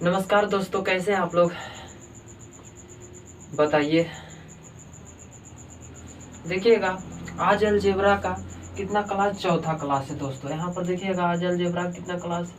नमस्कार दोस्तों, कैसे हैं आप लोग बताइए। देखिएगा आज अलजेब्रा का कितना क्लास, चौथा क्लास है दोस्तों। यहाँ पर देखिएगा आज अलजेब्रा कितना क्लास,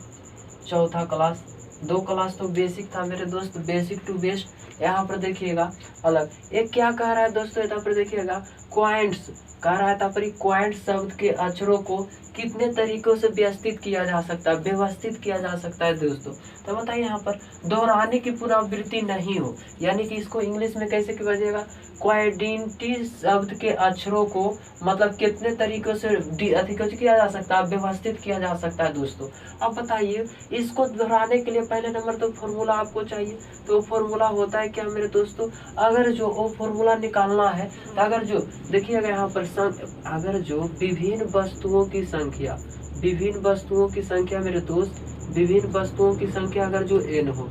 चौथा क्लास। दो क्लास तो बेसिक था मेरे दोस्त, बेसिक टू बेस्ट। यहाँ पर देखिएगा अलग एक क्या कह रहा है दोस्तों, यहाँ पर देखिएगा क्वाइंट्स कह रहा है। यहाँ पर क्वाइंट शब्द के अक्षरों को कितने तरीकों से व्यवस्थित किया जा सकता है, व्यवस्थित किया जा सकता है दोस्तों। तो बताइए यहाँ पर दोहराने की पुनरावृत्ति नहीं हो, यानी कि इसको इंग्लिश में कैसे बजेगा, क्वाड्रेंटी शब्द के अक्षरों को मतलब कितने तरीकों से अधिकृत किया जा सकता है, व्यवस्थित किया जा सकता है दोस्तों। अब बताइए इसको दोहराने के लिए पहले नंबर तो फॉर्मूला आपको चाहिए। तो फॉर्मूला होता है क्या मेरे दोस्तों, अगर जो वो फॉर्मूला निकालना है तो अगर जो देखिएगा यहाँ पर अगर जो विभिन्न वस्तुओं की संख्या, विभिन्न वस्तुओं की संख्या मेरे दोस्त, विभिन्न वस्तुओं की संख्या अगर जो n हो,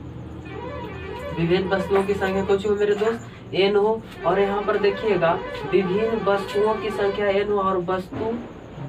विभिन्न वस्तुओं की संख्या कुछ हो मेरे दोस्त n हो, और यहाँ पर देखिएगा विभिन्न वस्तुओं की संख्या n हो और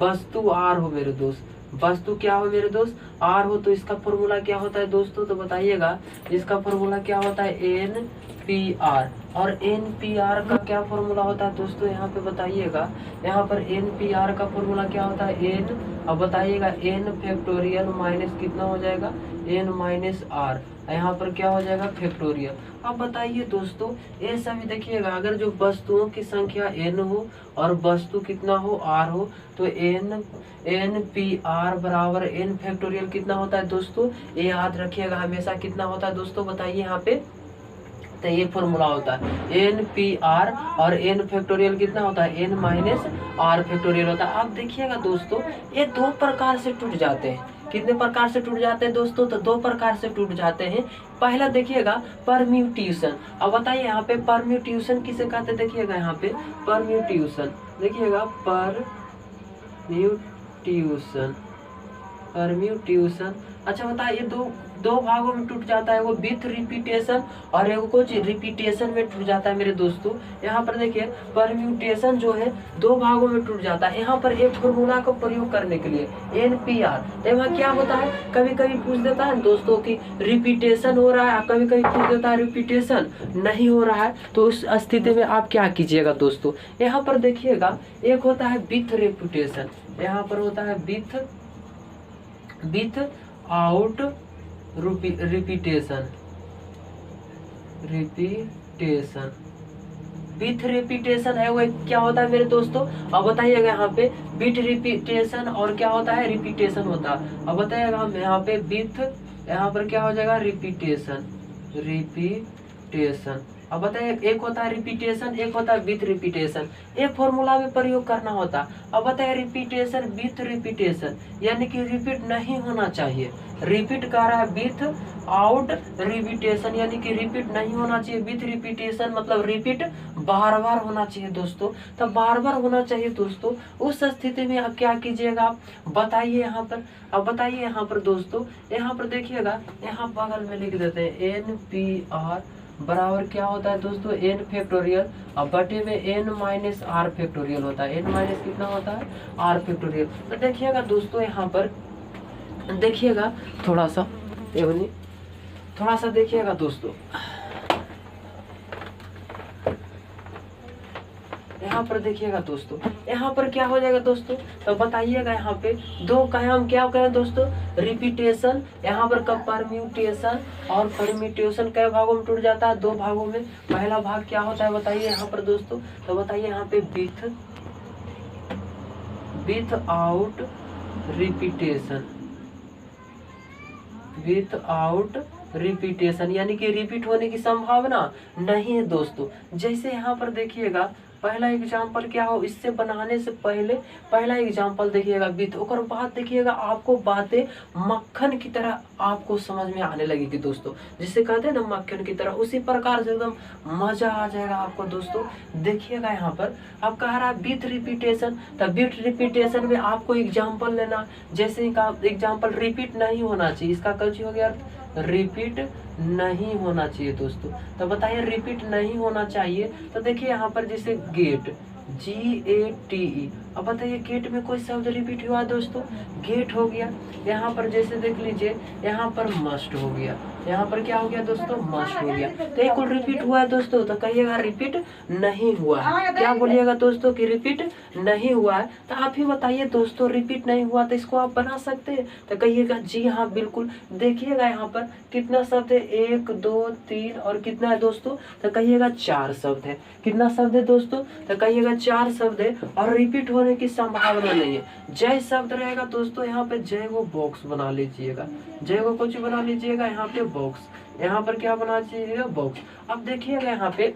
वस्तु r हो मेरे दोस्त, वस्तु क्या हो मेरे दोस्त, r हो। तो इसका फॉर्मूला क्या होता है दोस्तों, तो बताइएगा इसका फॉर्मूला क्या होता है, NPR। और NPR का क्या फॉर्मूला होता है दोस्तों, यहाँ पे बताइएगा, यहाँ पर NPR का फॉर्मूला क्या होता है, n, अब बताइएगा n फैक्टोरियल माइनस कितना हो जाएगा, n माइनस r, यहाँ पर क्या हो जाएगा फैक्टोरियल। अब बताइए दोस्तों ये सभी देखिएगा अगर जो वस्तुओं की संख्या n हो और वस्तु कितना हो r हो, तो NPR बराबर n फैक्टोरियल कितना होता है दोस्तों, ये याद रखिएगा हमेशा कितना होता है दोस्तों, बताइए यहाँ पे। तो ये फॉर्मूला होता है NPR और n फैक्टोरियल कितना होता है, n माइनस r फैक्टोरियल होता है। अब देखिएगा दोस्तों ये दो प्रकार से टूट जाते हैं। कितने प्रकार से टूट जाते हैं दोस्तों, तो दो प्रकार से टूट जाते हैं। पहला देखिएगा परम्यूटेशन। अब बताइए यहाँ पे परम्यूटेशन किसे कहते हैं, देखिएगा यहाँ पे परम्यूटेशन, देखिएगा परम्यूटेशन। अच्छा बताइए दो भागों में टूट जाता है, वो विथ रिपीटेशन और एक कुछ रिपीटेशन में टूट जाता है मेरे दोस्तों। यहाँ पर देखिए परम्यूटेशन जो है दो भागों में टूट जाता है। यहाँ पर एक फॉर्मूला का प्रयोग करने के लिए NPR, तो यहाँ क्या होता है, कभी कभी पूछ देता है दोस्तों कि रिपीटेशन हो रहा है, कभी कभी पूछ देता है रिपीटेशन नहीं हो रहा है। तो उस स्थिति में आप क्या कीजिएगा दोस्तों, यहाँ पर देखिएगा एक होता है विथ रिपीटेशन, यहाँ पर होता है with out repetition, with repetition है वो क्या होता है मेरे दोस्तों। अब बताइएगा यहाँ पे विथ रिपीटेशन और क्या होता है, रिपीटेशन होता है। अब बताइएगा हम यहाँ पे विथ, यहाँ पर क्या हो जाएगा रिपीटेशन। अब बताइए एक होता है रिपीटेशन, एक होता है विथ रिपीटेशन, एक फॉर्मूला में प्रयोग करना होता। अब बताइए रिपीटेशन विथ रिपीटेशन, यानी कि रिपीट नहीं होना चाहिए। रिपीट कर रहा है विथ आउट रिपीटेशन, यानी कि रिपीट नहीं होना चाहिए। विथ रिपीटेशन मतलब रिपीट बार बार होना चाहिए दोस्तों। तब बार बार होना चाहिए दोस्तों, उस स्थिति में आप क्या कीजिएगा, आप बताइए यहाँ पर। अब बताइए यहाँ पर दोस्तों, यहाँ पर देखिएगा, यहाँ बगल में लिख देते हैं NPR बराबर क्या होता है दोस्तों, n फैक्टोरियल, अब बटे में n माइनस r फैक्टोरियल होता है। n माइनस कितना होता है, r फैक्टोरियल। तो देखिएगा दोस्तों यहाँ पर देखिएगा थोड़ा सा देखिएगा दोस्तों, यहाँ पर देखिएगा दोस्तों, यहाँ पर क्या हो जाएगा दोस्तों, तो बताइएगा यहाँ पे दो कहें हम क्या कहें दोस्तों, रिपीटेशन, यहाँ पर कब परम्यूटेशन, और परम्यूटेशन कई भागों में टूट जाता है, दो भागों में। पहला भाग क्या होता है बताइए यहाँ पर दोस्तों, तो बताइए यहाँ पे with out repetition, with out repetition, यानी कि रिपीट होने की संभावना नहीं है दोस्तों। जैसे यहाँ पर देखिएगा पहला एग्जाम्पल क्या हो, इससे बनाने से पहले पहला एग्जाम्पल देखिएगा विथ, और बाद देखिएगा आपको बातें मक्खन की तरह आपको समझ में आने लगेगी दोस्तों, जिसे कहते हैं ना मक्खन की तरह, उसी प्रकार से एकदम मजा आ जाएगा आपको दोस्तों। देखिएगा यहाँ पर अब कह रहा है विथ रिपीटेशन, तब विथ रिपीटेशन में आपको एग्जाम्पल लेना, जैसे एग्जाम्पल रिपीट नहीं होना चाहिए, इसका कल हो गया रिपीट नहीं होना चाहिए दोस्तों। तो बताइए रिपीट नहीं होना चाहिए, तो देखिए यहाँ पर जैसे गेट GATE, अब बताइए गेट में कोई शब्द रिपीट हुआ दोस्तों, गेट हो गया। यहाँ पर जैसे देख लीजिए, यहाँ पर मस्ट हो गया, यहाँ पर क्या हो गया दोस्तों, मस्ट हो गया। तो एक रिपीट हुआ है दोस्तों, तो कहिएगा रिपीट नहीं हुआ है। क्या बोलिएगा दोस्तों कि रिपीट नहीं हुआ है। तो आप ही बताइए दोस्तों, रिपीट नहीं हुआ तो इसको आप बना सकते हैं? तो कहिएगा जी हाँ बिल्कुल। देखिएगा यहाँ पर कितना शब्द है, 1 2 3 और कितना है दोस्तों, तो कहिएगा 4 शब्द है। कितना शब्द है दोस्तों, तो कहिएगा 4 शब्द है और रिपीट होने की संभावना नहीं है। जय शब्द रहेगा दोस्तों, यहाँ पे जय वो बॉक्स बना लीजिएगा, जय वो कुछ बना लीजिएगा, यहाँ पे बॉक्स, यहाँ पर क्या बना लीजिएगा, बॉक्स। अब देखिएगा यहाँ पे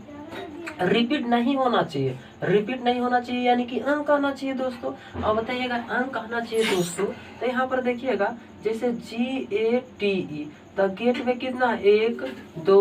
रिपीट नहीं होना चाहिए, रिपीट नहीं होना चाहिए यानी कि अंक आना चाहिए दोस्तों। अब बताइएगा अंक आना चाहिए दोस्तों, तो यहाँ पर देखिएगा जैसे GATE, तो गेट में कितना, 1 2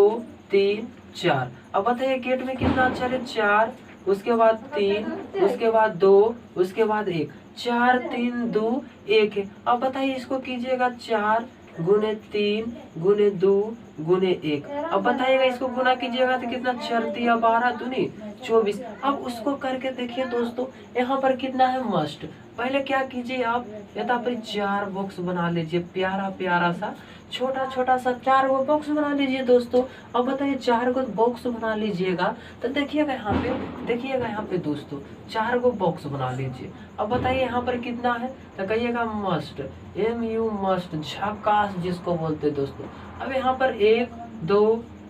3 4। अब बताइए गेट में कितना अक्षर है, 4, उसके बाद 3, उसके बाद 2, उसके बाद 1, 4 3 2 1 है। अब बताइए इसको कीजिएगा 4 गुने 3 गुने 2 गुने 1। अब बताइएगा इसको गुना कीजिएगा तो कितना, 4 3 12 दूनी 24। अब उसको करके देखिए दोस्तों, यहाँ पर कितना है, मस्ट। पहले क्या कीजिए आप, यहाँ पर 4 बॉक्स बना लीजिए, प्यारा प्यारा सा छोटा छोटा सा 4 गो बॉक्स बना लीजिए दोस्तों। अब बताइए 4 गो बॉक्स बना लीजिएगा, तो देखिएगा यहाँ पे, देखिएगा यहाँ पे दोस्तों 4 गो बॉक्स बना लीजिए। अब बताइए यहाँ पर कितना है, तो कहिएगा मस्ट, MU मस्ट, झकास जिसको बोलते हैं दोस्तों। अब यहाँ पर 1 2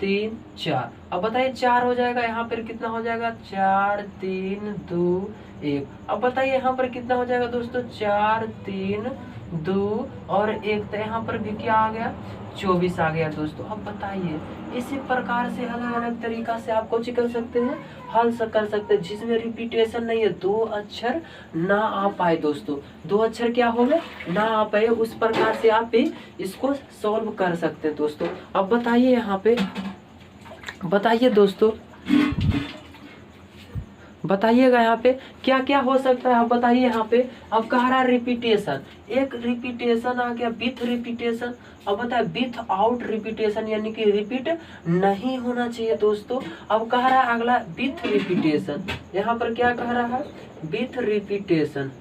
3 4। अब बताइए 4 हो जाएगा, यहाँ पर कितना हो जाएगा, 4 3 2 1। अब बताइए यहाँ पर कितना हो जाएगा दोस्तों, 4 3 2 और 1। तो यहाँ पर भी क्या आ गया, 24 आ गया दोस्तों। अब बताइए इसी प्रकार से अलग अलग तरीका से आप कुछ कर सकते हैं, हल कर सकते हैं, जिसमें रिपीटेशन नहीं है, 2 अक्षर ना आ पाए दोस्तों, 2 अक्षर क्या हो गए, ना आ पाए। उस प्रकार से आप भी इसको सॉल्व कर सकते हैं दोस्तों। अब बताइए यहाँ पे, बताइए दोस्तों, बताइएगा यहाँ पे क्या क्या हो सकता है। आप बताइए यहाँ पे, अब कह रहा है रिपीटेशन, एक रिपीटेशन आ गया, विथ रिपीटेशन। अब बताए विथ आउट रिपीटेशन, यानी कि रिपीट नहीं होना चाहिए दोस्तों। अब कह रहा है अगला विथ रिपीटेशन, यहाँ पर क्या कह रहा है, विथ रिपीटेशन,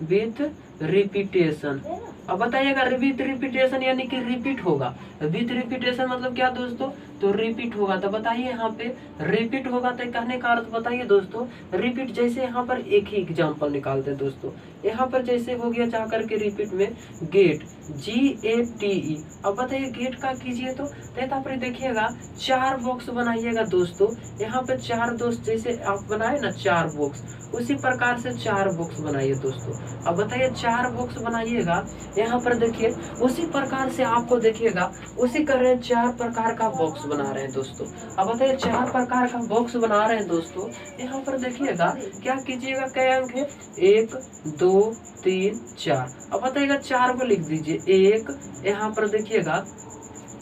विथ रिपीटेशन। अब बताइएगा विथ रिपीटेशन यानी कि रिपीट होगा, विथ रिपीटेशन मतलब क्या दोस्तों, तो रिपीट होगा। तो बताइए यहाँ पे रिपीट होगा, तो कहने का अर्थ बताइए दोस्तों, रिपीट। जैसे यहाँ पर एक ही एग्जांपल निकालते हैं दोस्तों, यहाँ पर जैसे हो गया जा करके रिपीट में गेट, GATE। अब बताइए गेट का कीजिए तो यहाँ पर देखिएगा 4 बॉक्स बनाइएगा दोस्तों, यहाँ पे 4 दोस्त जैसे आप बनाए ना 4 बॉक्स, उसी प्रकार से 4 बॉक्स बनाइए दोस्तों। अब बताइए 4 बॉक्स बनाइएगा, यहाँ पर देखिए उसी प्रकार से आपको देखिएगा, उसी कर रहे हैं 4 प्रकार का बॉक्स बना रहे हैं दोस्तों। अब बताइए 4 प्रकार का बॉक्स बना रहे हैं दोस्तों, यहाँ पर देखिएगा क्या कीजिएगा, कई अंक है, 1 2 3 4। अब बताइएगा 4 को लिख दीजिए, 1, यहाँ पर देखिएगा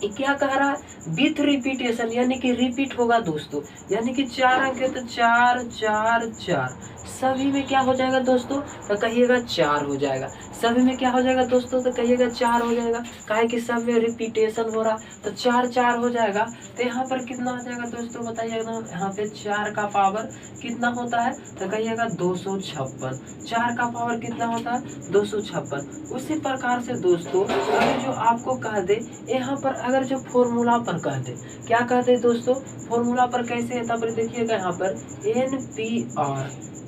क्या कह रहा है, विथ रिपीटेशन यानी कि रिपीट होगा दोस्तों, यानी कि 4 अंक है तो 4 4 4, सभी में क्या हो जाएगा दोस्तों, तो कहिएगा 4 हो जाएगा। सभी में क्या हो जाएगा दोस्तों, तो कहिएगा 4 हो जाएगा, काहे कि सब में रिपीटेशन हो रहा, तो 4 4 हो जाएगा। तो यहाँ पर कितना आ जाएगा दोस्तों, बताइएगा ना, यहाँ पे 4 का पावर कितना होता है, तो कहिएगा 256। 4 का पावर कितना होता है, 256। उसी प्रकार से दोस्तों अगर जो आपको कह दे, यहाँ पर अगर जो फॉर्मूला पर कह दे, क्या कह दे दोस्तों, फॉर्मूला पर कैसे है, तब देखिएगा यहाँ पर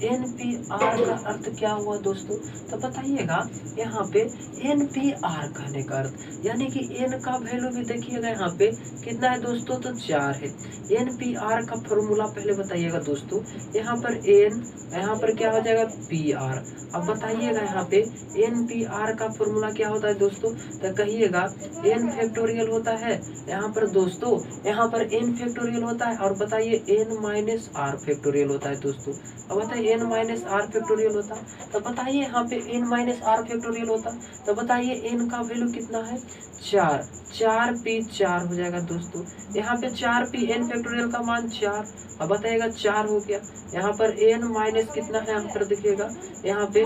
NPR का अर्थ क्या हुआ दोस्तों, तो बताइएगा यहाँ पे NPR कहने का अर्थ, यानी कि n का वैल्यू भी देखिएगा यहाँ पे कितना है दोस्तों, तो 4 है। NPR का फॉर्मूला पहले बताइएगा दोस्तों, यहाँ पर n, यहाँ पर क्या हो जाएगा PR। अब बताइएगा यहाँ पे NPR का फॉर्मूला क्या होता है दोस्तों, तो कहिएगा n फैक्टोरियल होता है, यहाँ पर दोस्तों यहाँ पर n फैक्टोरियल होता है, और बताइए n - r फैक्टोरियल होता है दोस्तों। अब बताइए n - r फैक्टोरियल होता है, तो बताइए यहाँ पे n - r फैक्टोरियल होता है, तो बताइए n का वैल्यू कितना है, 4, 4p 4 हो जाएगा दोस्तों। यहाँ पे 4p n फैक्टोरियल का मान 4। अब बताइएगा 4 हो गया, यहाँ पर n माइनस कितना है, यहाँ पर देखिएगा यहाँ पे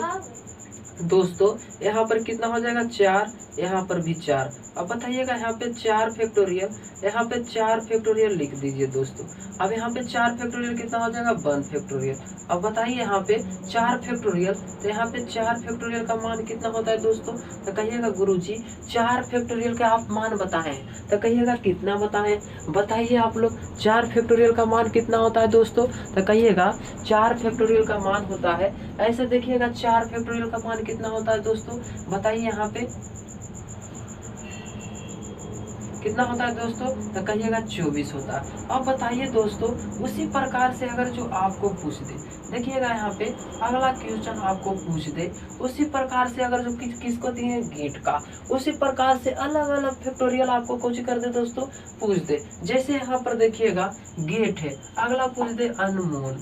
दोस्तों, यहाँ पर कितना हो जाएगा, 4 यहाँ पर भी 4। अब बताइएगा यहाँ पे 4 फैक्टोरियल, यहाँ पे 4 फैक्टोरियल लिख दीजिए दोस्तों। अब यहाँ पे 4 फैक्टोरियल कितना हो जाएगा 1 फैक्टोरियल। अब बताइए यहाँ पे 4 फैक्टोरियल, तो यहाँ पे 4 फैक्टोरियल का मान कितना होता है दोस्तों? तो कहिएगा गुरुजी 4 फैक्टोरियल का आप मान बताएं, तो कहिएगा कितना बताएं? बताइए आप लोग 4 फैक्टोरियल का मान कितना होता है दोस्तों? तो कहिएगा 4 फैक्टोरियल का मान होता है, ऐसे देखिएगा 4 फैक्टोरियल का मान कितना होता है दोस्तों? बताइए यहाँ पे कितना होता है दोस्तों? तो कहिएगा 24 होता है। अब बताइए दोस्तों उसी प्रकार से अगर जो आपको पूछ दे, देखिएगा यहाँ पे अगला क्वेश्चन आपको पूछ दे, उसी प्रकार से अगर जो किसको दिए गेट का, उसी प्रकार से अलग अलग फैक्टोरियल आपको कुछ कर दे दोस्तों, पूछ दे। जैसे यहाँ पर देखिएगा गेट है, अगला पूछ दे अनमोल,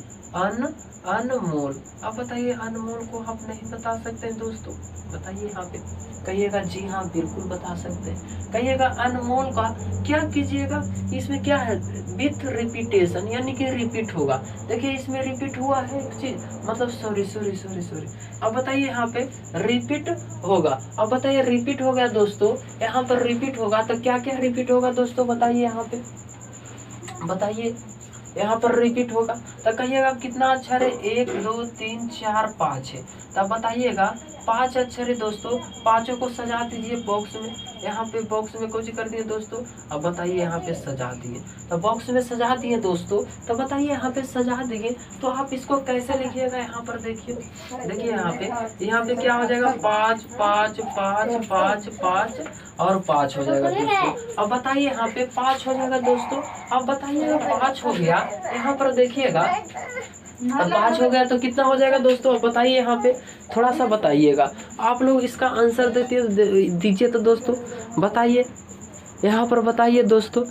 अनमोल। अब बताइए अनमोल को आप नहीं बता सकते हैं दोस्तों? बताइए यहाँ पे, कहिएगा जी हाँ बिल्कुल बता सकते हैं। कहिएगा अनमोल का क्या कीजिएगा, इसमें क्या है विथ रिपीटेशन, यानी कि रिपीट होगा। देखिए इसमें रिपीट हुआ है एक चीज, मतलब सॉरी। अब बताइए यहाँ पे रिपीट होगा। अब बताइए रिपीट हो गया दोस्तों, यहाँ पर रिपीट होगा तो क्या क्या रिपीट होगा दोस्तों? बताइए यहाँ पे, बताइए यहाँ पर रिपीट होगा तो कहिएगा कितना अक्षर है? 1 2 3 4 5 है। तब बताइएगा 5 अक्षर है दोस्तों, पांचों को सजा दीजिए बॉक्स में। यहाँ पे बॉक्स में कुछ कर दिए दोस्तों। अब बताइए यहाँ पे सजा दिए, तो बॉक्स में सजा दिए दोस्तों। तो बताइए यहाँ पे सजा दिए तो आप इसको कैसे लिखिएगा? यहाँ पर देखिए, देखिए यहाँ पे क्या हो जाएगा 5 5 5 5 5 और 5 हो जाएगा दोस्तों। अब बताइए यहाँ पे 5 हो जाएगा दोस्तों। अब बताइए 5 हो गया, यहाँ पर देखिएगा अब 5 हो गया तो कितना हो जाएगा दोस्तों? अब बताइए यहाँ पे थोड़ा सा बताइएगा, आप लोग इसका आंसर दीजिए तो दोस्तों बताइए, यहाँ पर बताइए दोस्तों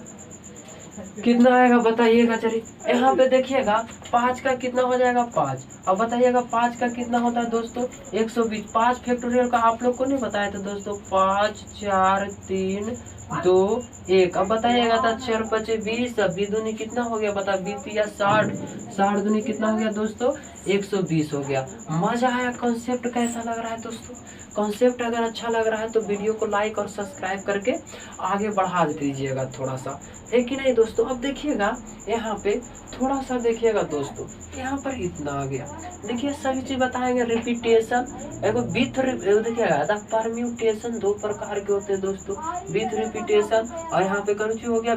कितना आएगा, बताइएगा। चलिए यहाँ पे देखिएगा 5 का कितना हो जाएगा 5। अब बताइएगा 5 का कितना होता है दोस्तों? 120। 5 फैक्टोरियल का आप लोग को नहीं बताया था दोस्तों, 5 4 3 2 1। अब बताइएगा था 4 5 20, 20 दूनी कितना हो गया बता? 20 या 60, 60 दूनी कितना हो गया दोस्तों? 120 हो गया। मजा आया? कॉन्सेप्ट कैसा लग रहा है दोस्तों? कॉन्सेप्ट अगर अच्छा लग रहा है तो वीडियो को लाइक और सब्सक्राइब करके आगे बढ़ा दीजिएगा थोड़ा सा, है कि नहीं दोस्तों? अब देखिएगा यहाँ पे थोड़ा सा देखिएगा दोस्तों, यहाँ पर इतना आ गया। देखिए सभी चीज बताएंगे, रिपीटेशन एगो विथ, देखिएगा परम्यूटेशन 2 प्रकार के होते हैं दोस्तों, विथ रिपीटेशन, और यहाँ पे कौन सी हो गया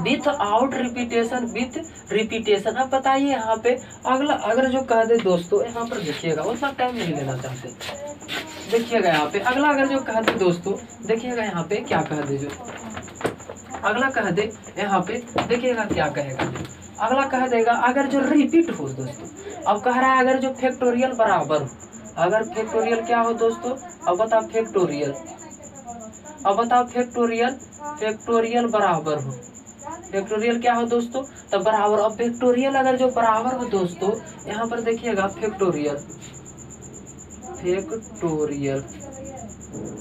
with out repetition, with repetition. अब बताइए यहाँ पे अगला अगर जो कह दे दोस्तों, यहाँ पर देखिएगा उतना टाइम नहीं लेना चाहते, देखिएगा यहाँ पे अगला अगर जो कह दे दोस्तों, देखिएगा यहाँ पे क्या कह दे, जो अगला कह दे यहाँ पे देखिएगा क्या कहेगा। अगला कह देगा अगर जो रिपीट हो दोस्तों, अब कह रहा है अगर जो फैक्टोरियल बराबर हो, अगर फैक्टोरियल क्या हो दोस्तों? अब बताओ फैक्टोरियल, अब बताओ फैक्टोरियल बराबर हो, फैक्टोरियल क्या हो दोस्तों? तब बराबर। अब फैक्टोरियल अगर जो बराबर हो दोस्तों, यहाँ पर देखिएगा फैक्टोरियल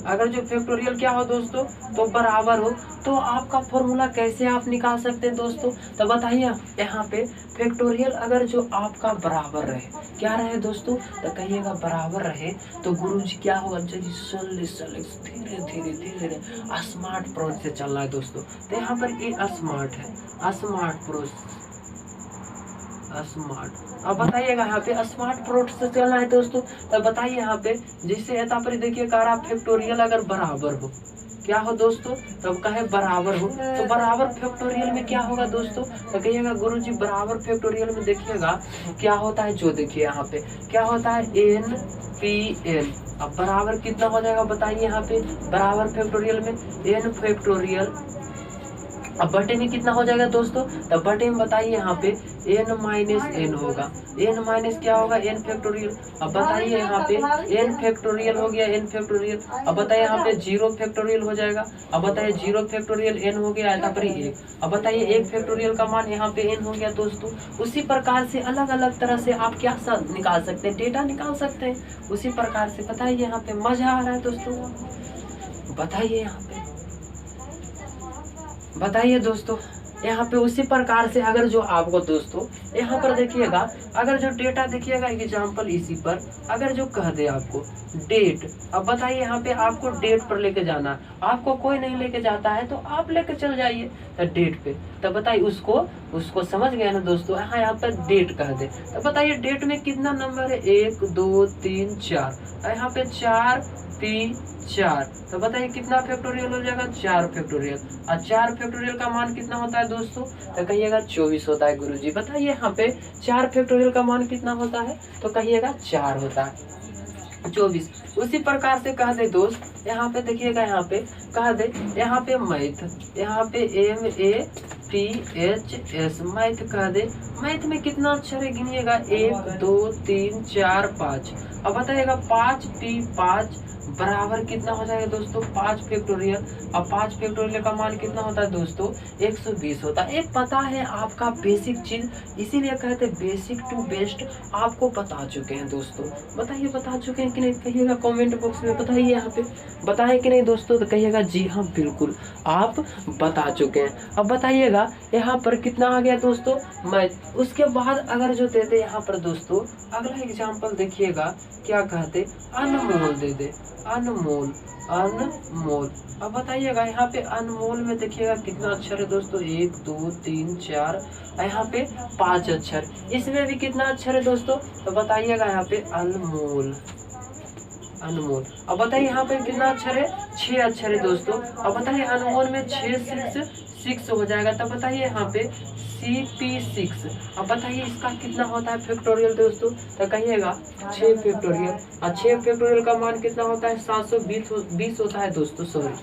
अगर जो फैक्टोरियल क्या हो दोस्तों? तो बराबर हो, तो आपका फॉर्मूला कैसे आप निकाल सकते हैं दोस्तों? तो बताइए यहाँ पे फैक्टोरियल अगर जो आपका बराबर रहे, क्या रहे दोस्तों? तो कहिएगा बराबर रहे तो गुरुजी क्या होगा? धीरे धीरे स्मार्ट अप्रोच से चल रहा है दोस्तों। तो यहाँ पर ये स्मार्ट है, स्मार्ट अप्रोच, स्मार्ट। अब बताइएगा यहाँ पे स्मार्ट अप्रोच से चलना है दोस्तों। तब बताइए यहाँ पे जिससे यहाँ पर देखिए कह रहा फैक्टोरियल अगर बराबर हो, क्या हो दोस्तों? तब कहे बराबर हो, तो बराबर फैक्टोरियल में क्या होगा दोस्तों? तो कहिएगा गुरुजी बराबर फैक्टोरियल में देखिएगा क्या होता है, जो देखिए यहाँ पे क्या होता है NPN। अब बराबर कितना हो जाएगा बताइए यहाँ पे बराबर फैक्टोरियल में n फैक्टोरियल। अब बटे में कितना हो जाएगा दोस्तों? तब बटे में बताइए यहाँ पे n माइनस n होगा, n माइनस क्या होगा? n factorial. अब बताइए यहाँ पे n फैक्टोरियल हो गया, n फैक्टोरियल। अब बताइए यहाँ पे 0 फैक्टोरियल हो जाएगा। अब बताइए 0 फैक्टोरियल n हो गया था पर 1। अब बताइए 1 फैक्टोरियल का मान यहाँ पे n हो गया दोस्तों। उसी प्रकार से अलग अलग तरह से आप क्या निकाल सकते हैं? डेटा निकाल सकते हैं उसी प्रकार से। बताइए यहाँ पे मजा आ रहा है दोस्तों? बताइए यहाँ पे, बताइए दोस्तों यहाँ पे उसी प्रकार से अगर जो आपको दोस्तों यहाँ पर देखिएगा, अगर जो डेटा देखिएगा एग्जाम्पल इसी पर अगर जो कह दे आपको डेट, अब बताइए यहाँ पे आपको डेट पर लेके जाना है, आपको कोई नहीं लेके जाता है तो आप लेके चल जाइए डेट पे। तो बताइए उसको समझ गए ना दोस्तों। यहाँ पर डेट कह दे तो बताइए डेट में कितना नंबर है, 1 2 3 4, यहाँ पे 4 3 4, तो बताइए कितना फैक्टोरियल हो जाएगा, 4 फैक्टोरियल। और 4 फैक्टोरियल का मान कितना होता है दोस्तों, तो कहिएगा 24 होता है। गुरुजी बताइए यहाँ पे 4 फैक्टोरियल का मान कितना होता है, तो कहिएगा 4 होता है, 24। उसी प्रकार से कह दे दोस्त, यहाँ पे देखिएगा, यहाँ पे कह दे, यहाँ पे मैथ, यहाँ पे MATHS मैथ कह दे। मैथ में कितना अक्षर है गिनिएगा, 1 2 3 4 5। अब बताइएगा 5P5 बराबर कितना हो जाएगा दोस्तों, 5 फैक्टोरियल। अब 5 फैक्टोरियल का मान कितना होता है दोस्तों, 120 होता है। एक पता है आपका बेसिक चीज, इसीलिए कहते हैं बेसिक टू बेस्ट आपको बता चुके हैं दोस्तों। बताइए बता चुके हैं कि नहीं, कहिएगा कमेंट बॉक्स में, बताइए यहाँ पे बताएं कि नहीं दोस्तों, तो कहिएगा जी हाँ बिल्कुल आप बता चुके हैं। अब बताइएगा यहाँ पर कितना आ गया दोस्तों, मैथ। उसके बाद अगर जो देते यहाँ पर दोस्तों अगला एग्जाम्पल देखिएगा क्या कहते, अनमोल दे दे, अनमोल अनमोल। अब बताइएगा यहाँ पे अनमोल में देखिएगा कितना अक्षर है दोस्तों, 1 2 3 4, यहाँ पे 5 अक्षर। इसमें भी कितना अक्षर है दोस्तों, तो बताइएगा यहाँ पे अनमोल अनमोल। अब बताइए यहाँ पे कितना अक्षर है, 6 अक्षर है दोस्तों। अब बताइए अनमोल में 6 हो जाएगा, तब बताइए यहाँ पे CP6। अब बताइए इसका कितना होता है फैक्टोरियल दोस्तों, तो कहिएगा 6 फैक्टोरियल। और 6 फैक्टोरियल का मान कितना होता है, 720 होता है दोस्तों, सॉरी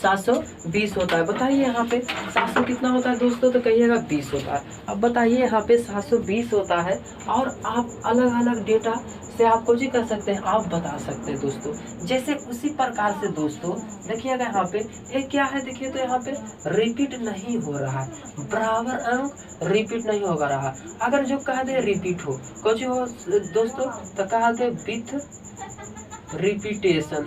720 होता है। बताइए यहाँ पे 700 कितना होता है दोस्तों, तो कहिएगा 20 होता है। अब बताइए यहाँ पे 720 होता है, और आप अलग अलग डेटा से आप कुछ ही कर सकते हैं, आप बता सकते हैं दोस्तों। जैसे उसी प्रकार से दोस्तों देखिएगा यहाँ पे ये क्या है, देखिए तो यहाँ पे रिपीट नहीं हो रहा है, बराबर अंक रिपीट नहीं होगा रहा। अगर जो कह दे रिपीट हो कुछ हो दोस्तों, तो कह दे विथ रिपीटेशन,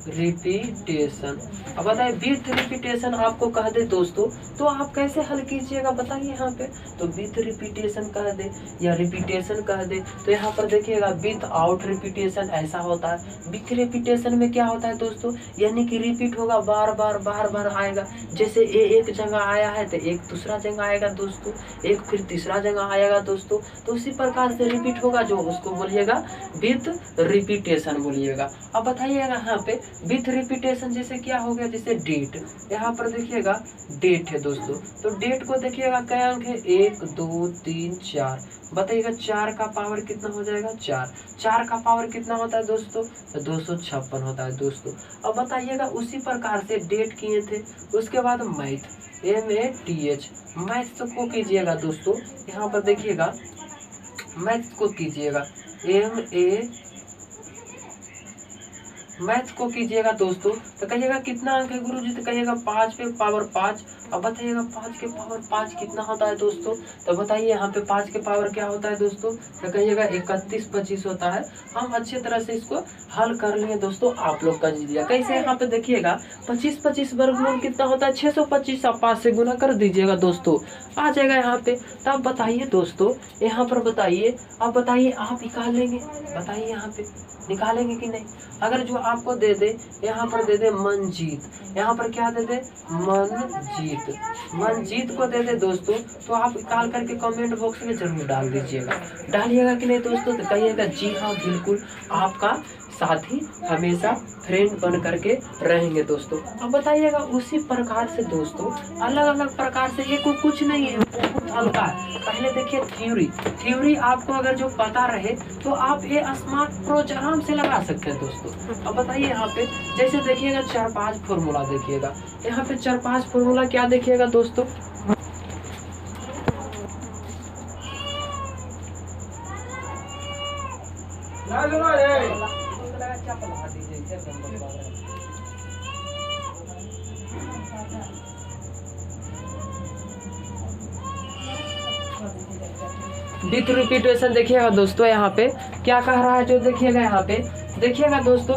रिपीटेशन। अब बताइए विथ रिपीटेशन आपको कह दे दोस्तों, तो आप कैसे हल कीजिएगा, बताइए यहाँ पे। तो विथ रिपीटेशन कह दे या रिपीटेशन कह दे, तो यहाँ पर देखिएगा विथ आउट रिपीटेशन ऐसा होता है। विथ रिपीटेशन में क्या होता है दोस्तों, यानी कि रिपीट होगा, बार बार आएगा। जैसे एक जगह आया है तो एक दूसरा जगह आएगा दोस्तों, एक फिर तीसरा जगह आएगा दोस्तों, तो उसी प्रकार से रिपीट होगा, जो उसको बोलिएगा विथ रिपीटेशन बोलिएगा। अब बताइएगा यहाँ पे विथ रिपीटेशन जैसे क्या हो गया, जैसे डेट, यहाँ पर देखिएगा डेट है दोस्तों, तो डेट को देखिएगा क्या अंक है, 1 2 3 4। बताइएगा 4 का पावर कितना हो जाएगा, 4 का पावर कितना होता है दोस्तों, तो 256 होता है दोस्तों। अब बताइएगा उसी प्रकार से डेट किए थे। उसके बाद मैथ, MATH मैथ को कीजिएगा दोस्तों, यहाँ पर देखिएगा मैथ को कीजिएगा, मैथ को कीजिएगा दोस्तों, तो कहिएगा कितना अंक है गुरुजी, तो कहिएगा 5 पे पावर 5। अब बताइएगा 5 के पावर 5 कितना होता है दोस्तों, तो बताइए यहाँ पे 5 के पावर क्या होता है दोस्तों, तो कहिएगा 31 25 होता है। हम अच्छी तरह से इसको हल कर लिए दोस्तों, आप लोग कर दीजिएगा कैसे। यहाँ पे देखिएगा 25 25 वर्गमूल कितना होता है, 625। आप 5 से गुना कर दीजिएगा दोस्तों, आ जाएगा यहाँ पे। तब बताइए दोस्तों यहाँ पर बताइए, अब बताइए आप निकाल लेंगे, बताइए यहाँ पे निकालेंगे कि नहीं। अगर जो आपको दे दे यहाँ पर दे दे मनजीत, यहाँ पर क्या दे दे मनजीत, मनजीत को दे दे दोस्तों, तो आप निकाल करके कमेंट बॉक्स में जरूर डाल दीजिएगा। डालिएगा कि नहीं दोस्तों, तो कहिएगा जी हाँ बिल्कुल आपका साथी हमेशा फ्रेंड बन करके रहेंगे दोस्तों। अब बताइएगा उसी प्रकार से दोस्तों अलग अलग प्रकार से, ये कोई कुछ नहीं है, बहुत हल्का है। पहले देखिए थ्योरी आपको अगर जो पता रहे तो आप ये स्मार्ट अप्रोच आराम से लगा सकते हैं दोस्तों। अब बताइए यहाँ पे जैसे देखिएगा 4-5 फॉर्मूला देखिएगा, यहाँ पे 4-5 फॉर्मूला क्या देखिएगा दोस्तों, विथ रिपीटेशन देखिएगा दोस्तों। यहाँ पे क्या कह रहा है जो देखिएगा, यहाँ पे देखिएगा दोस्तों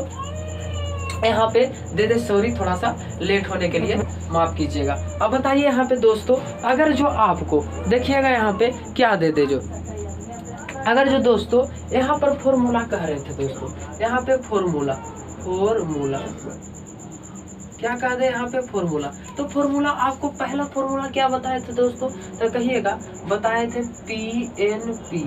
यहाँ पे दे दे, सॉरी थोड़ा सा लेट होने के लिए माफ कीजिएगा। अब बताइए यहाँ पे दोस्तों, अगर जो आपको देखिएगा यहाँ पे क्या दे दे, जो अगर जो दोस्तों यहाँ पर फॉर्मूला कह रहे थे दोस्तों, यहाँ पे फॉर्मूला क्या कहा दे यहाँ पे फॉर्मूला। तो फॉर्मूला आपको पहला फॉर्मूला क्या बताए थे दोस्तों, तो कहिएगा बताए थे PNP।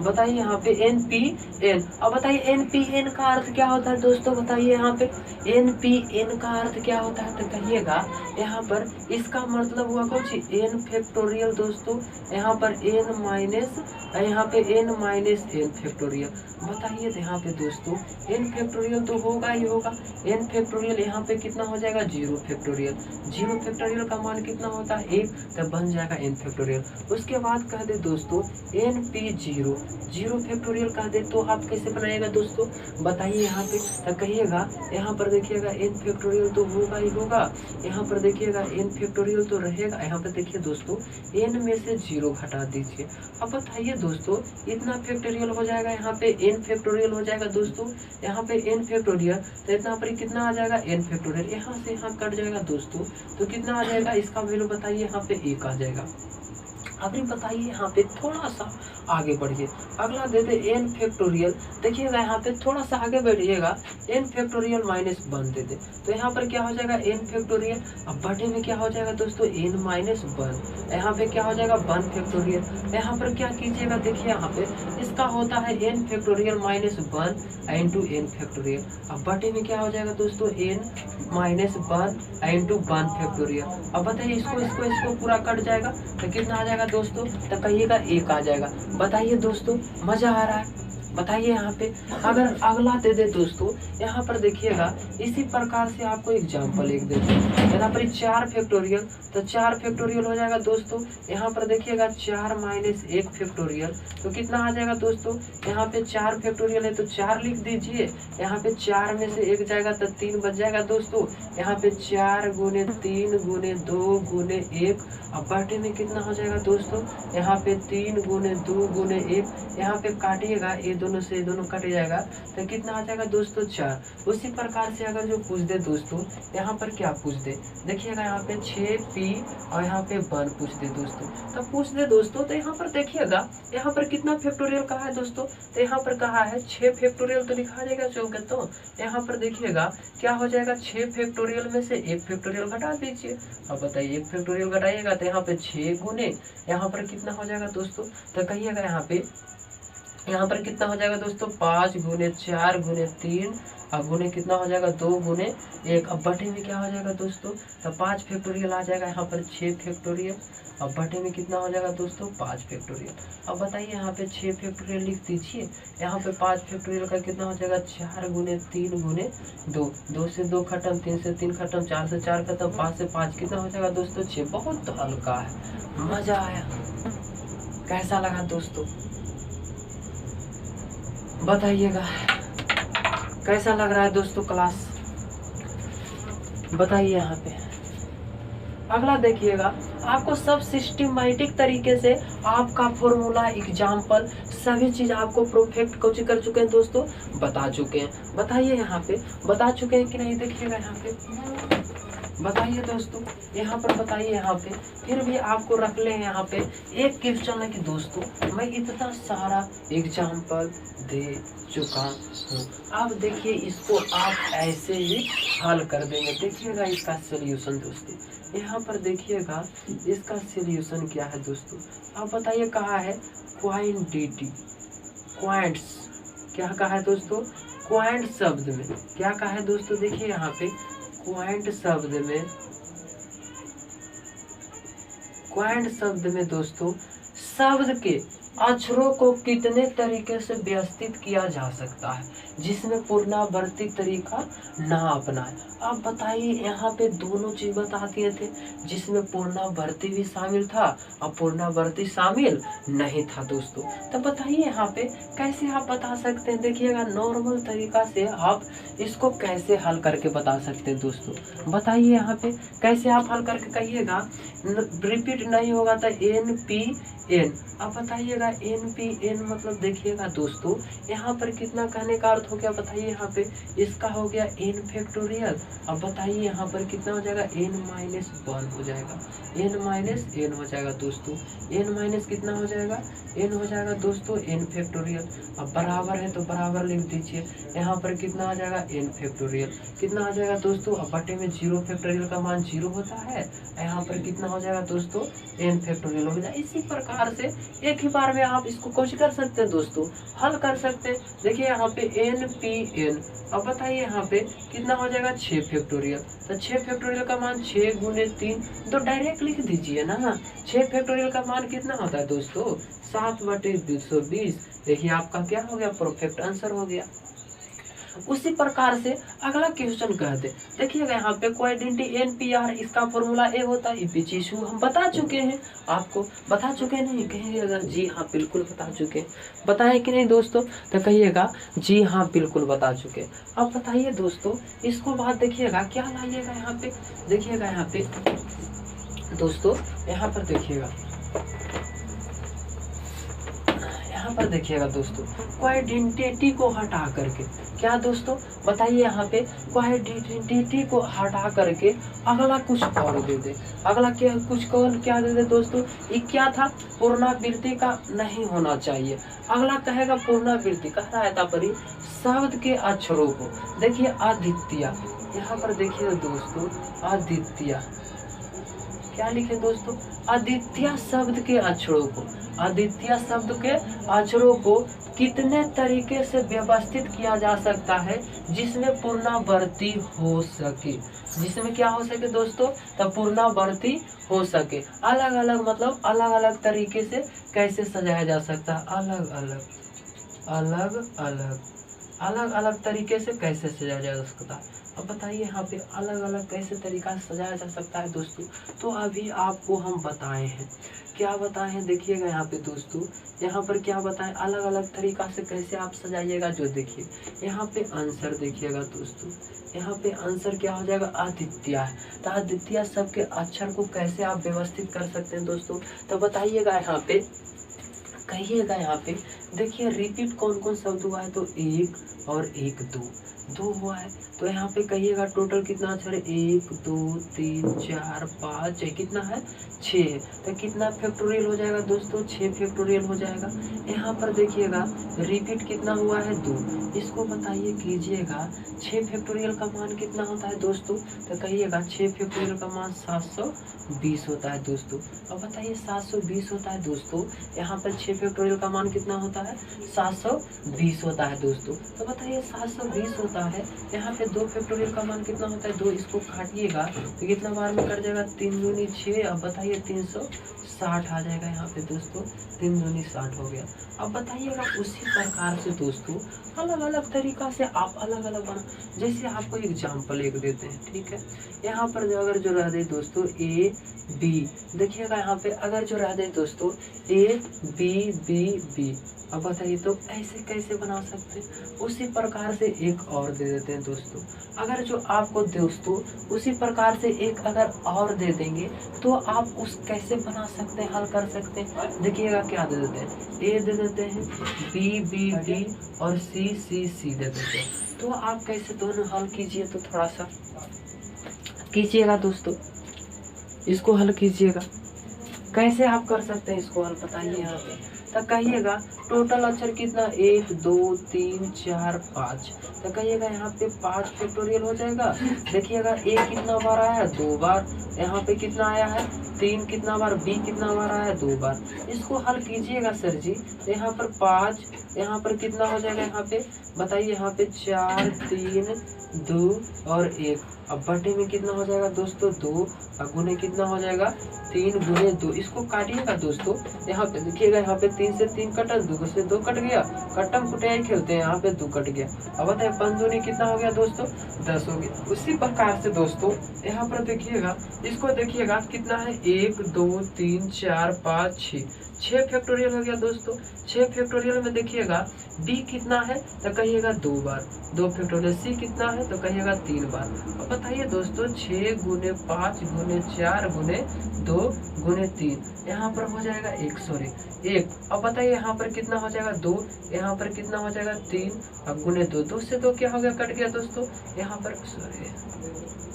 बताइए यहाँ पे NPN। अब बताइए NPN का अर्थ क्या होता है दोस्तों, बताइए यहाँ पे NPN का अर्थ क्या होता है, तो कहिएगा यहाँ पर इसका मतलब हुआ कौन सी n फैक्टोरियल दोस्तों, यहाँ पर n माइनस यहाँ पे n माइनस n फैक्टोरियल। बताइए यहाँ पे दोस्तों n फैक्टोरियल तो होगा ही होगा, n फैक्टोरियल यहाँ पे कितना हो जाएगा 0 फैक्टोरियल। 0 फैक्टोरियल का मान कितना होता है 1, तब बन जाएगा n फैक्टोरियल। उसके बाद कह दे दोस्तों NP0 0 फैक्टोरियल कह दे तो आप कैसे बनाएगा दोस्तों, बताइए यहाँ पे, तो कहिएगा यहाँ पर देखिएगा n फैक्टोरियल तो होगा ही होगा, यहाँ पर देखिएगा n फैक्टोरियल तो रहेगा। यहाँ पर देखिए दोस्तों n में से 0 घटा दीजिए। अब बताइए दोस्तों इतना फैक्टोरियल हो जाएगा, यहाँ पे n फैक्टोरियल हो जाएगा दोस्तों, यहाँ पे n फैक्टोरियल, तो इतना पर कितना आ जाएगा n फैक्टोरियल, यहाँ से यहाँ कट जाएगा दोस्तों, तो कितना आ जाएगा इसका वैल्यू बताइए, यहाँ पे 1 आ जाएगा। अभी बताइए यहाँ पे थोड़ा सा आगे बढ़िए, अगला दे दे n फैक्टोरियल। देखिएगा यहाँ पे थोड़ा सा आगे बढ़िएगा, n फैक्टोरियल माइनस 1 दे दे, तो यहाँ पर क्या हो जाएगा n फैक्टोरियल। अब बटे में क्या हो जाएगा दोस्तों n माइनस 1, यहाँ पे क्या हो जाएगा 1 फैक्टोरियल। यहाँ पर क्या कीजिएगा, देखिए यहाँ पे इसका होता है n factorial minus 1 into n factorial. अब बटे में क्या हो जाएगा दोस्तों n माइनस 1 इंटू 1 फैक्टोरियल। अब बताइए इसको पूरा कट जाएगा, तो कितना आ जाएगा दोस्तों, तो कहिएगा 1 आ जाएगा। बताइए दोस्तों मजा आ रहा है, बताइए यहाँ पे। अगर अगला दे दे दोस्तों, यहाँ पर देखिएगा इसी प्रकार से आपको एग्जाम्पल एक देते हैं, यहाँ पर 4 फैक्टोरियल, तो 4 फैक्टोरियल हो जाएगा दोस्तों। यहाँ पर देखिएगा 4 माइनस 1 फैक्टोरियल, तो कितना आ जाएगा दोस्तों, यहाँ पे 4 फैक्टोरियल है तो 4 लिख दीजिए, यहाँ पे 4 में से 1 जाएगा तो 3 बच जाएगा दोस्तों। यहाँ पे 4 गुने 3 गुने 2 गुने 1, अब बटे में कितना हो जाएगा दोस्तों, यहाँ पे 3 गुने 2 गुने 1, यहाँ पे काटिएगा ये दोनों से ये दोनों कट जाएगा, तो कितना आ जाएगा दोस्तों 4। उसी प्रकार से अगर जो पूछ दे दोस्तों, यहाँ पर क्या पूछ दे, देखिएगा यहाँ पे 6p और यहाँ पे 1 पूछ दे दोस्तों, तो पूछ दे दोस्तों, तो यहाँ पर देखिएगा यहाँ पर कितना फैक्टोरियल कहा है दोस्तों, तो यहाँ पर कहा है 6 फैक्टोरियल, तो लिखा जाएगा चौके। तो यहाँ पर देखिएगा क्या हो जाएगा 6 फैक्टोरियल में से 1 फैक्टोरियल घटा दीजिए। अब बताइए 1 फैक्टोरियल घटाइएगा तो यहाँ पे 6 गुने यहाँ पर कितना हो जाएगा दोस्तों, तो कहिएगा यहाँ पर कितना हो जाएगा दोस्तों 5 गुने 4 गुने 3 अब गुने कितना हो जाएगा 2 गुने 1। अब बटे में क्या हो जाएगा दोस्तों, तो 5 फैक्टोरियल आ जाएगा, यहाँ पर 6 फैक्टोरियल। अब बटे में कितना हो जाएगा दोस्तों 5 फैक्टोरियल। अब बताइए यहाँ पे 6 फैक्टोरियल लिख दीजिए, यहाँ पे 5 फैक्टोरियल का कितना हो जाएगा 4 गुने 3 गुने 2, 2 से 2 खत्म, 3 से 3 खत्म, 4 से 4 खत्म, 5 से 5 कितना हो जाएगा दोस्तों 6। बहुत हल्का है, मजा आया, कैसा लगा दोस्तों बताइएगा, कैसा लग रहा है दोस्तों क्लास, बताइए यहाँ पे। अगला देखिएगा, आपको सब सिस्टमैटिक तरीके से आपका फॉर्मूला एग्जाम्पल सभी चीज आपको परफेक्ट कोच कर चुके हैं दोस्तों, बता चुके हैं। बताइए यहाँ पे बता चुके हैं कि नहीं, देखिएगा यहाँ पे बताइए दोस्तों, यहाँ पर बताइए यहाँ पे। फिर भी आपको रख ले यहाँ पे एक क्वेश्चन है कि दोस्तों मैं इतना सारा एग्जाम्पल दे चुका हूँ, अब देखिए इसको आप ऐसे ही हल कर देंगे। देखिएगा इसका सोल्यूशन दोस्तों, यहाँ पर देखिएगा इसका सोल्यूशन क्या है दोस्तों। आप बताइए कहा है क्वांटिटी, क्वांट्स क्या कहा है दोस्तों, क्वांट शब्द में क्या कहा है दोस्तों, देखिए यहाँ पे क्वांट शब्द में दोस्तों शब्द के अक्षरों को कितने तरीके से व्यवस्थित किया जा सकता है जिसमें पुनरावर्ती तरीका ना अपनाए। आप बताइए यहाँ पे दोनों चीज बता दिए थे, जिसमें पुनरावर्ती भी शामिल था और पुनरावर्ती शामिल नहीं था दोस्तों। तो बताइए यहाँ पे कैसे आप बता सकते हैं। देखिएगा नॉर्मल तरीका से आप इसको कैसे हल करके बता सकते हैं दोस्तों, बताइए यहाँ पे कैसे आप हल करके कहिएगा, रिपीट नहीं होगा तो NPN। अब बताइएगा देखिएगा एन पी एन मतलब देखिएगा दोस्तों यहाँ पर कितना कहने का अर्थ हो गया बताइए। यहाँ पे इसका हो गया एन फैक्टोरियल। अब बताइए यहाँ पर कितना हो जाएगा n-1 हो जाएगा, n-n हो जाएगा दोस्तों। n- कितना हो जाएगा, n हो जाएगा दोस्तों n फैक्टोरियल। अब बराबर है तो बराबर लिख दीजिए। यहाँ पर कितना आ जाएगा n फैक्टोरियल, कितना आ जाएगा दोस्तों। अब बटे में 0 फैक्टोरियल का मान 0 होता है, यहाँ पर कितना हो जाएगा दोस्तों n फैक्टोरियल हो जाएगा। इसी प्रकार से एक ही बार में आप इसको कुछ कर सकते हैं दोस्तों, हल कर सकते हैं। देखिए यहाँ पे n-n, अब बताइए यहाँ पे कितना हो जाएगा 6 फैक्टोरियल। तो 6 फैक्टोरियल का मान 6 गुने 3, तो डायरेक्ट लिख दीजिए ना। 6 फैक्टोरियल का मान कितना होता है दोस्तों 7/220। देखिए आपका क्या हो गया, परफेक्ट आंसर हो गया। उसी प्रकार से अगला क्वेश्चन कह दे। देखिएगा यहाँ पे कोएफिशिएंट NPR इसका फॉर्मूला ए होता है। पीछे हम बता चुके हैं, आपको बता चुके नहीं कहिएगा जी हाँ बिल्कुल बता चुके, बताए कि नहीं दोस्तों, तो कहिएगा जी हाँ बिल्कुल बता चुके। अब बताइए दोस्तों इसको बात देखिएगा क्या लाइएगा यहाँ पे। देखिएगा यहाँ पे दोस्तों, यहाँ पर देखिएगा, यहाँ पर देखिएगा दोस्तों क्वाड्रेटिटी को हटा करके क्या दोस्तों बताइए। यहाँ पे क्वाड्रेटिटी को हटा करके अगला कुछ और दे दे। अगला क्या कुछ कौन क्या दे दे दोस्तों, ये क्या था, पुनरावृत्ति का नहीं होना चाहिए। अगला कहेगा पुनरावृत्ति कह रहा है तापरी शब्द के अक्षरों को। देखिए अद्वितीय, यहाँ पर देखिए दोस्तों अद्वितीय क्या लिखे दोस्तों, अद्वितीय शब्द के अक्षरों को, अद्वितीय शब्द के अक्षरों को कितने तरीके से व्यवस्थित किया जा सकता है जिसमें पुनरावृत्ति हो सके। जिसमें क्या हो सके दोस्तों, तब पुनरावृत्ति हो सके। अलग अलग मतलब अलग अलग तरीके से कैसे सजाया जा सकता है, अलग अलग तरीके से कैसे सजाया जा सकता है। अब बताइए यहाँ पे अलग अलग कैसे तरीका से सजाया जा सकता है दोस्तों, तो अभी आपको हम बताए हैं। क्या बताए हैं देखिएगा यहाँ पे दोस्तों, यहाँ पर क्या बताएं अलग अलग तरीका से कैसे आप सजाइएगा। जो देखिए यहाँ पे आंसर देखिएगा दोस्तों, यहाँ पे आंसर क्या हो जाएगा अद्वितीय है। तो अद्वितीय शब्द के अक्षर को कैसे आप व्यवस्थित कर सकते हैं दोस्तों, तो बताइएगा यहाँ पे, कहिएगा यहाँ पे। देखिए रिपीट कौन कौन शब्द हुआ है, तो 1 और 1 2 हुआ है। तो यहाँ पे कहिएगा टोटल कितना अक्षर है, 1 2 3 4 5 कितना है 6। तो कितना फैक्टोरियल हो जाएगा दोस्तों, 6 फैक्टोरियल हो जाएगा। यहाँ पर देखिएगा रिपीट कितना हुआ है 2, इसको बताइए कीजिएगा 6 फैक्टोरियल का मान कितना होता है दोस्तों, तो कहिएगा 6 फैक्टोरियल का मान 720 होता है दोस्तों। अब बताइए 720 होता है दोस्तों, यहाँ पर 6 फैक्टोरियल का मान कितना होता है 720 होता है दोस्तों। तो बताइए 720 होता है, यहाँ पे 2 फैक्टोरियल का मान कितना होता है 2, इसको काटिएगा तो कितना बार में कट जाएगा 3 दूनी 6। अब बताइए 360 आ जाएगा यहाँ पे दोस्तों, 3 दूनी 60 हो गया। अब बताइएगा उसी प्रकार से दोस्तों अलग अलग तरीका से आप अलग अलग बना। जैसे आपको एग्जाम्पल एक देते हैं, ठीक है। यहाँ पर जो अगर जो रह दे दोस्तों A B, देखिएगा यहाँ पे अगर जो रह दे दोस्तों A B B B, अब बताइए तो ऐसे कैसे बना सकते हैं। उसी प्रकार से एक और दे देते हैं दोस्तों। अगर जो आपको दोस्तों उसी प्रकार से एक अगर और दे देंगे तो आप उस कैसे बना सकते हैं, हल कर सकते हैं। देखिएगा क्या दे देते हैं, A दे देते हैं, B B B और C C C दे देते हैं। तो आप कैसे दोनों हल कीजिए, तो थोड़ा सा कीजिएगा दोस्तों, इसको हल कीजिएगा। कैसे आप कर सकते हैं इसको हल बताइए यहाँ पे। तो कहिएगा टोटल अक्षर कितना 1 2 3 4 5, तो कहिएगा यहाँ पे 5 फैक्टोरियल हो जाएगा। देखिएगा A कितना बार आया है 2 बार, यहाँ पे कितना आया है 3 कितना बार, B कितना बार आया है 2 बार। इसको हल कीजिएगा सर जी, तो यहाँ पर 5, यहाँ पर कितना हो जाएगा, यहाँ पे बताइए, यहाँ पे 4 3 2 और 1। अब बटे में कितना हो जाएगा दोस्तों 2, और गुने कितना हो जाएगा 3 गुने 2। इसको काटिएगा दोस्तों, यहाँ पे देखिएगा यहाँ पे 3 से 3 कटा, 2 से 2 कट गया, कट्टम कुटियाई खेलते हैं, यहाँ पे 2 कट गया। अब बताइए 5 दूनी कितना हो गया दोस्तों 10 हो गया। उसी प्रकार से दोस्तों यहाँ पर देखिएगा, इसको देखिएगा कितना है 1 2 3 4 5 6 फैक्टोरियल हो गया दोस्तों। 6 फैक्टोरियल में देखिएगा B कितना है, तो कहिएगा 2 बार, 2 फैक्टोरियल। C कितना है, तो कहिएगा 3 बार। अब बताइए दोस्तों 6 गुने 5 गुने 4 गुने 2 गुने 3, यहाँ पर हो जाएगा 1, सॉरी 1। अब बताइए यहाँ पर कितना हो जाएगा 2, यहाँ पर कितना हो जाएगा 3, अब गुने 2, 2 से 2 क्या हो गया, कट गया दोस्तों। यहाँ पर सॉरी,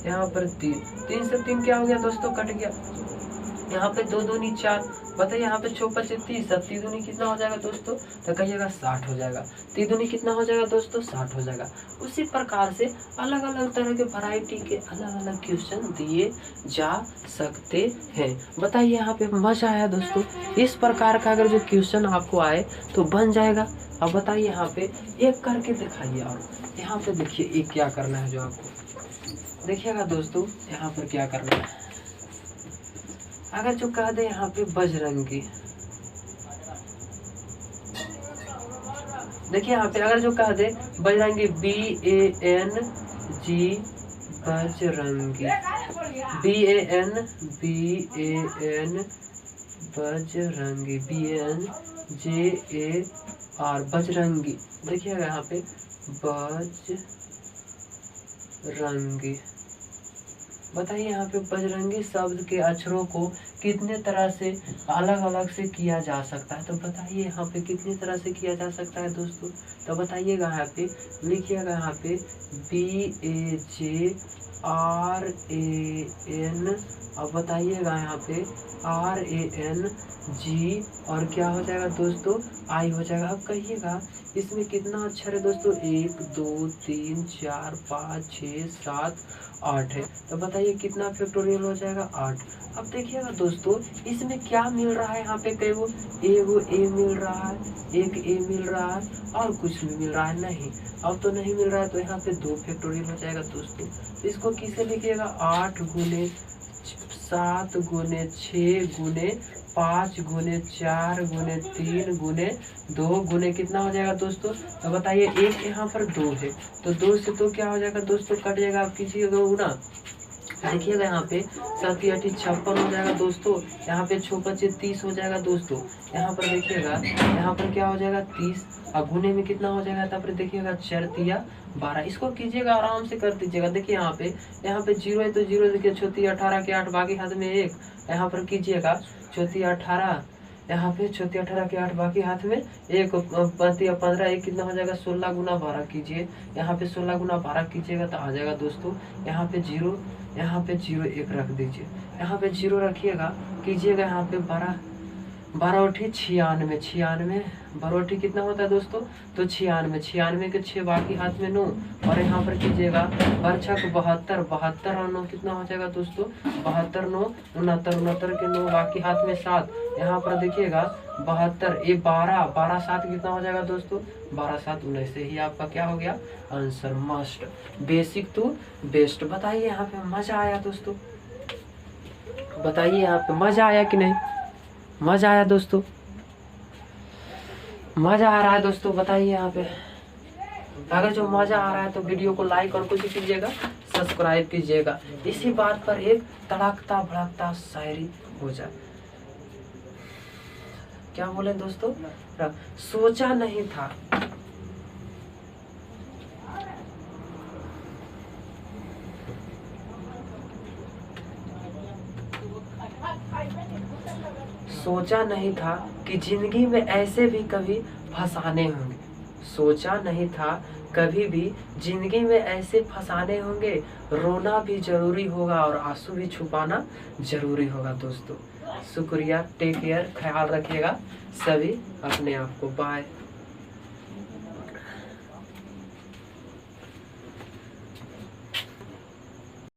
यहाँ पर 3, 3 से 3 क्या हो गया दोस्तों, कट गया। यहाँ पे 2 दूनी 4, बताइए यहाँ पे 6 5 30, अब 3 दूनी कितना हो जाएगा दोस्तों, तो कहिएगा 60 हो जाएगा। 3 दूनी कितना हो जाएगा दोस्तों, 60 हो जाएगा। उसी प्रकार से अलग अलग तरह के वैरायटी के अलग अलग क्वेश्चन दिए जा सकते हैं। बताइए यहाँ पे मजा आया दोस्तों। इस प्रकार का अगर जो क्वेश्चन आपको आए तो बन जाएगा। अब बताइए यहाँ पे एक करके दिखाइए, और यहाँ पे देखिए एक क्या करना है जो आपको देखिएगा दोस्तों। यहाँ पर क्या करना है, अगर जो कह दे यहाँ पे बजरंगी, देखिए यहाँ पे अगर जो कह दे Bajrangi, BANG Bajrangi, BAN Bajrangi, BANJAR Bajrangi, देखिएगा यहाँ पे बजरंगी। बताइए यहाँ पे बजरंगी शब्द के अक्षरों को कितने तरह से अलग अलग से किया जा सकता है, तो बताइए यहाँ पे कितनी तरह से किया जा सकता है दोस्तों। तो बताइएगा यहाँ पे, लिखिएगा यहाँ पे BAJRAN, अब बताइएगा यहाँ पे RANG, और क्या हो जाएगा दोस्तों, I हो जाएगा। अब कहिएगा इसमें कितना अक्षर है दोस्तों, 1 2 3 4 5 6 7 8 है। तो बताइए कितना फैक्टोरियल हो जाएगा, 8। अब देखिएगा दोस्तों इसमें क्या मिल रहा है, यहाँ पे कई वो A मिल रहा है, एक A मिल रहा है, और कुछ भी मिल रहा है नहीं, अब तो नहीं मिल रहा है, तो यहाँ पे 2 फैक्टोरियल हो जाएगा दोस्तों। तो इसको किसे लिखिएगा, 8 गुने 7 गुने 6 गुने 5 गुने 4 गुने 3 गुने 2 गुने कितना हो जाएगा दोस्तों। तो बताइए एक यहाँ पर 2 है, तो 2 से तो क्या हो जाएगा दोस्तों, कट जाएगा। आप कीजिएगा गुना, देखिएगा यहाँ पे 7 8 56 हो जाएगा दोस्तों। यहाँ पे 6 5 30 हो जाएगा दोस्तों। यहाँ पर देखिएगा यहाँ पर क्या हो जाएगा 30, और गुने में कितना हो जाएगा, तब देखिएगा 4 3 12। इसको कीजिएगा आराम से कर दीजिएगा। देखिए यहाँ पे 0 है तो 0, देखिए 4 18 के 8, बाकी हाथ में 1, यहाँ पर कीजिएगा 4 18, यहाँ पे 4 18 के 8, बाकी हाथ में 1, 15 1 कितना हो जाएगा, 16 गुना 12 कीजिए। यहाँ पे 16 गुना 12 कीजिएगा तो आ जाएगा दोस्तों। यहाँ पे 0, यहाँ पे 0 1 रख दीजिए, यहाँ पे 0 रखिएगा, कीजिएगा यहाँ पे 12 12 96, 96 12 कितना होता है दोस्तों, तो 96 के 6, बाकी हाथ में 9, और यहाँ पर कीजिएगा 4 6 72, 72 और 9 कितना हो जाएगा दोस्तों, 72 9 69 के 9, बाकी हाथ में 7, यहाँ पर देखिएगा 72 ये 12 12 7 कितना हो जाएगा दोस्तों, 12 7 19 से ही आपका क्या हो गया answer. Must basic to best. बताइए यहाँ पे मजा आया दोस्तों, बताइए यहाँ पे मजा आया कि नहीं, मजा आया दोस्तों, मजा आ रहा है दोस्तों, बताइए यहाँ पे। अगर जो मजा आ रहा है तो वीडियो को लाइक और कुछ कीजिएगा, सब्सक्राइब कीजिएगा। इसी बात पर एक तड़कता भड़कता शायरी हो जाए। क्या बोले दोस्तों, सोचा नहीं था, सोचा नहीं था कि जिंदगी में ऐसे भी कभी फसाने होंगे, सोचा नहीं था कभी भी जिंदगी में ऐसे फसाने होंगे, रोना भी जरूरी होगा और आंसू भी छुपाना जरूरी होगा दोस्तों। शुक्रिया, टेक केयर, ख्याल रखिएगा सभी अपने आप को, बाय।